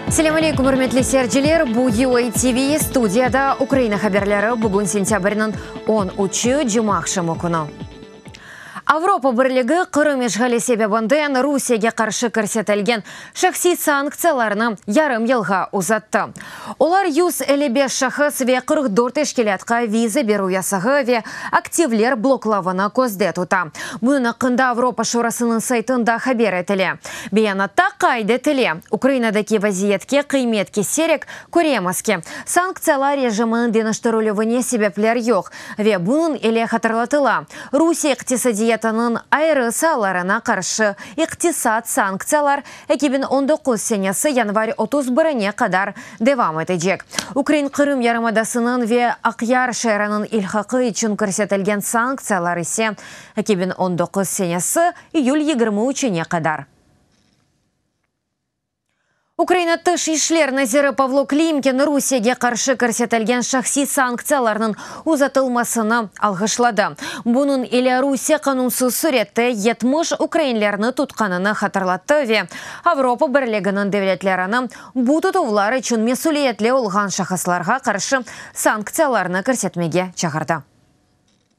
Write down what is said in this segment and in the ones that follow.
Assalamu alaikum, hurmatli seyirciler. Bu UA TV studiyada Ukrayna haberleri bugün sentyabrның 13-і Cuma akşamı kunu. Avropa Birligi Qrim işgali sebebinden Rusiyaga qarshi ko'rsatilgan shaxsiy sanksiyalarni yarim yilga uzatdi. Ular 155 shaxs ve 44 tashkilotga viza beruv yasag'i ve aktivlar bloklavini ko'zda tutdi. Buni haqida Avropa Shurasining saytida xabar etildi. Bayonotda qayd etildi, Ukrainadagi vaziyatga qiymat keserek ko'ramizki, sanksiyalar rejimining denashtiriluvine sebepler yo'q ve bunun ile hatırlatıla. Rusiya iqtisodiyatining ayrı sahalarına karşı iqtisad sanksiyalar 2019 senesi yanvar 31'ine kadar devam edecek. Ukrayna Qrim Yarımadası'nın ve Akyar şehrinin ilhakı için ko'rsatilgan sanksiyalar ise 2019 senesi iyul 23'ine kadar. Ukrayna Tыш işler naziri Pavlo Klimkin Rusiyaga qarshi ko'rsatilgan shaxsiy sanksiyalarning uzatılmasını alg'ishladi. Bunun ile Rusiya qonunsiz suretda 70 ukrainlarni tutganini hatırlatdi ve Avropa Birligining davlatlarini bu tutuvlar uchun mas'uliyatli olgan shaxslarga qarshi sanksiyalarni ko'rsatmaga chaqirdi.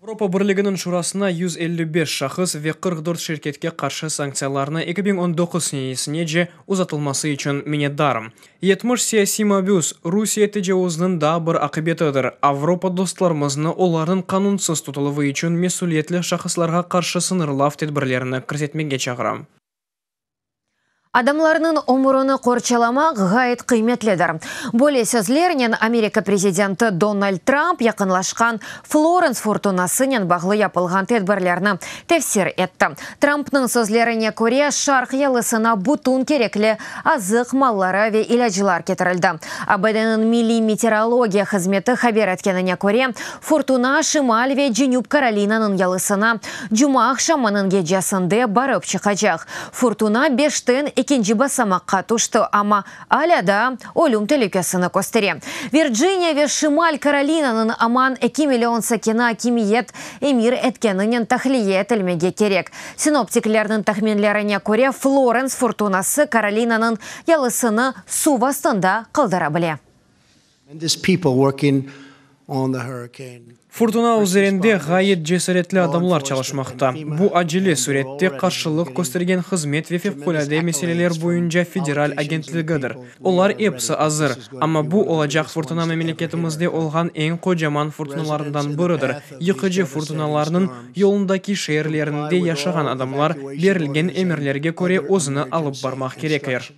Avropa Birligining Shurasına 155 şahıs ve 44 şirketke karşı sanksiyalarını 2019 senesine uzatılması için minnettarım. 70 siyasi mabus Rusiya tecavüzünün da bir akıbetidir. Avropa dostlarımızını onların kanunsuz tutuluvu için mesuliyetli şahıslarga karşı sınırlav tedbirlerini ko'rsatmaga çağıram. Adamlarının umurunu qorchalamak gayet kıymetlidir. Böyle sözlerinin Amerika prezidenti Donald Trump yakınlaşkan Florence Fortunasının bağlı yapılgan tedbirlerini tefsir etti. Trump'ның sözlerine göre Şark yalısına bütün gerekli azık malları ve ilacılar getirildi. ABD'nin Milli Meteorologiya Hizmeti haber etkenine göre Fortuna Şimal ve Cenub Karolina'nın yalısına Cuma akşamının gecesinde barıp çıkacak. Fortuna 5'ten ikinci basamakka tushdi, ama hala da ölüm tehlikesini gösteriyor. Virginia ve Şimal Karolina'nın aman 2 milyon sakina kimiyet emir etkeninin tahliye etilmege gerek. Sinoptiklerinin tahminlerine göre Florence Fortunası Karolina'nın yalısını su astında kaldırabilir. Fırtına üzerinde gayet cesaretli adamlar çalışmakta. Bu acele surette karşılık göstergen hizmet ve fevkalade meseleler boyunca federal agentligidir. Onlar hepsi hazır. Ama bu olacak fırtına memleketimizde olgan en kocaman fırtınalarından biridir. Yıkıcı fırtınalarının yolundaki şehirlerinde yaşayan adamlar berilgen emirlerge göre özünü alıp barmak gerekir.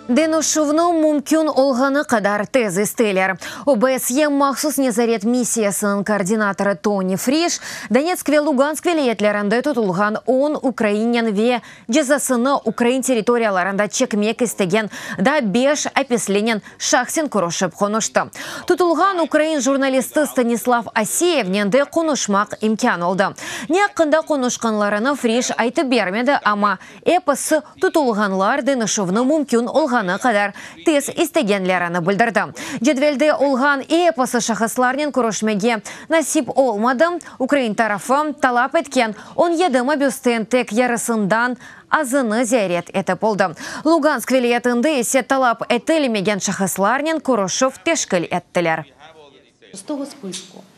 Denuşuvnu mümkün olğanı kadar tez isteler. OBSE maxsus nezaret missiyasının koordinatoru Tony Frisch, Donetsk ve Lugansk vilayetlerinde tutulgan 10 Ukraynan ve cezasını Ukrayn territoriyalarında çekmek istegen da 5 apislenen şahsen kuruşup konuştu. Tutulgan Ukrayn jurnalisti Stanislav Asiyev'nin de konuşmak imkan oldu. Ne hakkında konuşkanlarını Frisch aytıp bermedi, ama eposu tutulganlar denuşuvnu mümkün olğanı kadar tez istegenlerini bildirdi. Cedvelde olgan eposu şahıslarının görüşmege nasip olmadı. Ukrayna tarafı talap etken 17 mabüsten tek yarısından azını ziyaret etip oldu. Lugansk vilayetinde ise talap etilmegen şahıslarının görüşüp teşkil ettiler.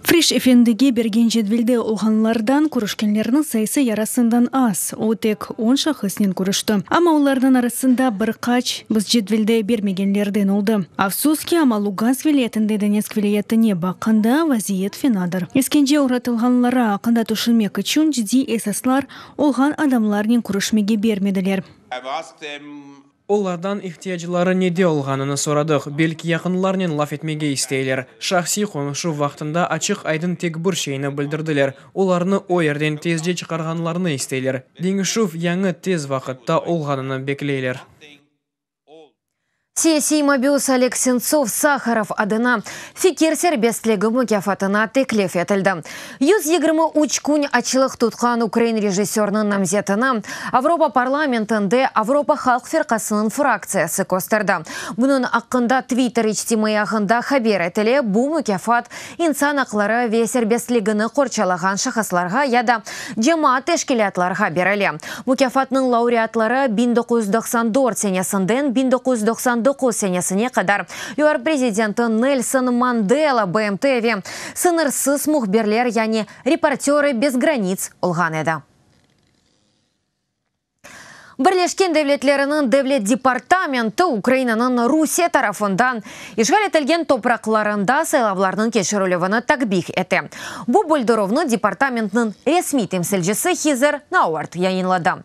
Frisch efendiге берген жедвелде olğanlardan көрüşкенлерінің sayısı yarısından az. O tek 10 şahısnen көрüşті. Ama onlardan arasında birkaç biz jедвелде bermegenlerden oldu. Afsuski, ama Lugansk vilayetinde Donetsk vilayetine bakanda vaziyet fenadır. Eskence uğratılganlara hakkında düşünmek için ciddi esaslar olğan adamlarının görüşmege bermediler. Onlardan ihtiyacları nede olganını soradık. Belki yakınlarının laf etmege isteyler. Şahsi konuşu vaktında açık aydın tek bir şeyini bildirdiler. Onlarını o yerden tezce çıkarganlarını isteyler. Denişuv yanı tez vakitta olganını bekleyler. Сессий Мобиус Олег Сенцов Сахаров адына фикер сербестлігі мүкафатына теклеф етілді. 120 учкунь ачылық тұтқан Украин режиссерінің намзетіна Авропа парламентінде Авропа халық ферқасының фракциясы костырды. Бұның ақында Твиттер ичтимай ағында хабер етілі бұл мүкафат инсан ақлары ве сербестлігіні қорчалаған шақысларға яда жамаат тешкілетларға берілі. Мүкафатның лауреатлары 1994 сенесінден 1999 сенесіне қадар ЮАР президенті Нельсон Мандела БМТ-ве сынырсыз мұхберлер, яғни репортеры без границ олған еді. Бірлешкен Devletlerінің Devlet департаменті Украинаның Русия тарафындан ишғал етілген топрақларында сайлауларының кешірілуіні такбих еті. Бұл бұлдыровны департаментінің ресми темсілжісі Хизер Науарт яйынлады.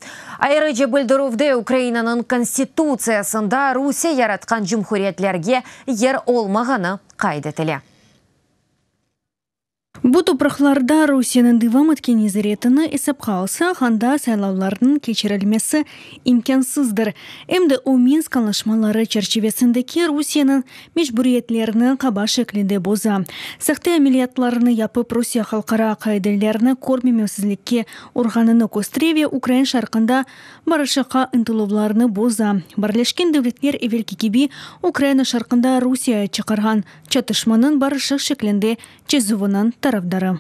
Айрыжы бұлдыровды Украинаның конституциясында Русия яратқан жүмхуриетлерге ер олмағаны қайдетілі. Бұл топрақларда Русияның дывам еткен езіретіні есіп қалса, қанда сайлаулардың кечірілмесі имкансыздыр. Әмді о Минск анlaşmaları çerçevesindeki Русияның мешбүриетлерінің қаба шеклінде боза. Сақты әмелиятларыны япып Русия халқара қайдылеріні көрмемеусізлікке орғаныны көстіреве Украин шарқында барышыға ұнтылуларыны боза. Бірлешкен Devletler евелкекеби Украина шарқында Русия чықарған чатышманын барышық шеклінде чезуынан тарапдары.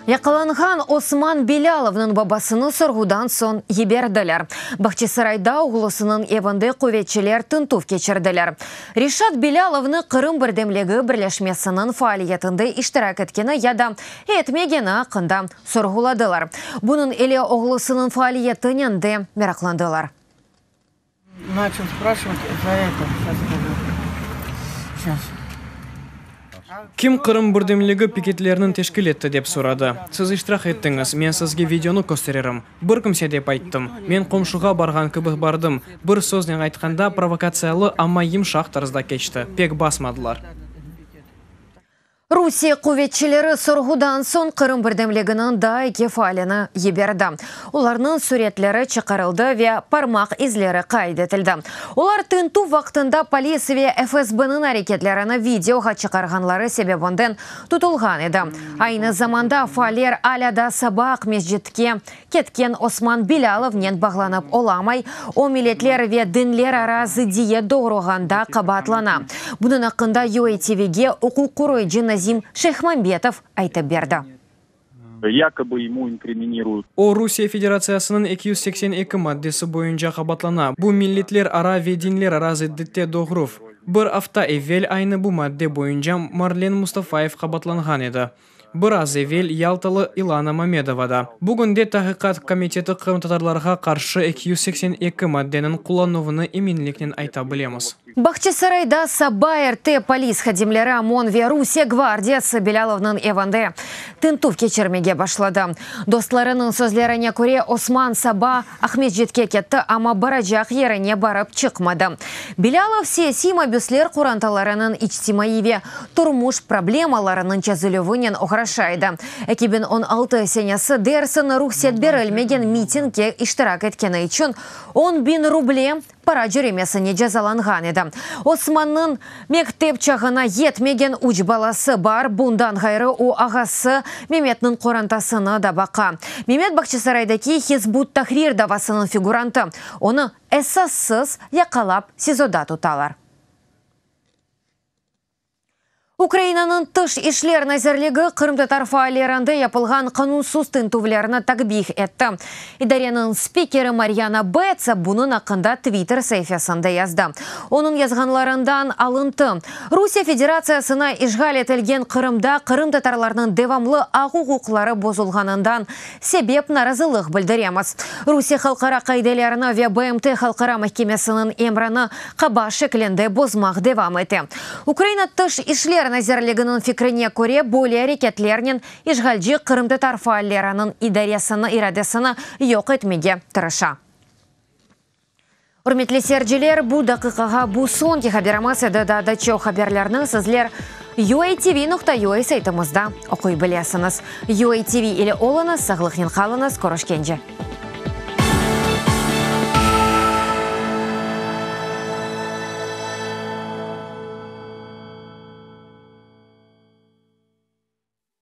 Яқаланған Осман Беляловның бабасыны сұрғудан сон еберділер. Бахчисарайда ұғылысының евінді көветчілер тынтув кечірділер. Ришат Беляловны Қырым бірдемлігі бірлешмесінің фаалиетінде іштірак еткені яда етмегені ақында сұрғуладылар. Бұның еле ұғылысының фаалиетінен де мерақландылар. Начал спрашивать за это. Сейчас. Ким Қырым бірдемлігі пикетлерінің тешкіл етті деп сұрады. Сіз іштірақ еттіңіз, мен сізге видеоны көстерерім. Бір кімсе деп айттым. Мен қомшыға барған кібі бардым. Бір сөзнен айтқанда провокациялы ама емшақ тарызда кешті. Пек басмадылар. Русия көветчілері сұрғудан сон Қырым бірдемлігінің дай кефаліні еберді. Оларның суретлері чықарылды ве пармақ излері қайдетілді. Олар тынту вақтында полиция ве ФСБ-нің әрекетлеріні видеоға чықарғанлары себебінден тұтылған еді. Айны заманда фалер аляда сабақ месжетке кеткен Осман Беляловнен бағланып оламай, о милетлер ве дінлер аразы дие доғырғанда қабатлана. Бұның ақында UATV-ге оқу құрой Назим Шейхмамбетов айтып берді. Якобы ему инкриминируют. О Русия Федерациясының 282 маддесі бойынша қабатлана. Бұл миллетлер ара ве динлер аразы дітте доғыров. Бір афта евел айны бұл мадде бойынша Марлен Мустафаев қабатланған еді. Бір аз евел Ялталы Илана Мамедовада. Бүгінде тағиқат комитеті Қырым татарларға қаршы 282 мадденің құлануыны еменлікнен айта білеміз. Бахчисарайда Сабайр те полис хадимлері ОМОН ве Русия гвардиясы Беляловның еванды тынтув кечірмеге башлады. Достларының сөзлеріне көре Осман Саба Ахмет жетке кетті, ама баражақ еріне барып чықмады. Белялов сессий Мобиуслер құранталарының ичтимаеве тұрмуш проблемаларының чәзілівінен оғрашайды. Экибін 16 сенесі дерсін рұқсет берілмеген митингке іштірак еткені үшін 10 000 рубле пара жүремесіне жазаланған еді. Османның мектеп чағына етмеген уч баласы бар, бұндан ғайры о ағасы Меметнің қорантасыны да бақа. Мемет Бахчисарайдаки Хизбут Тахрир давасының фигуранты. Оны эсассыз яқалап сезода тұталар. Украинаның тыш ишлер назерлігі Қырым татар фаалерінде япылған қанунсыз тынтувлеріні такбих етті. Идарияның спикері Марьяна Бетса бұның ақында Твиттер сайфасында язды. Оның язғанларынан алынты. Русия Федерациясына ишғал етілген Қырымда Қырым татарларының девамлы ағуғуқлары бозылғанынан себеп наразылық білдіреміз. Русия халқара қайделеріні ве БМТ халқара махкемесінің емраны қаба шекленде бозмақ девам еті. Украина тыш ишлер назерлігінің фикріне көре более әрекетлерінен ишғалжы Қырым татар фаалерінің идариясыны ирадесіні йоқ етмеге тырыша. Үрметлі серджелер, бұл дақиқаға бұл сонки хаберамасыды да дачо хаберлерінің сізлер UATV.ua сайтымызда оқой білесіңіз. UATV или олыңыз, сағылықен қалыңыз, көрішкенже.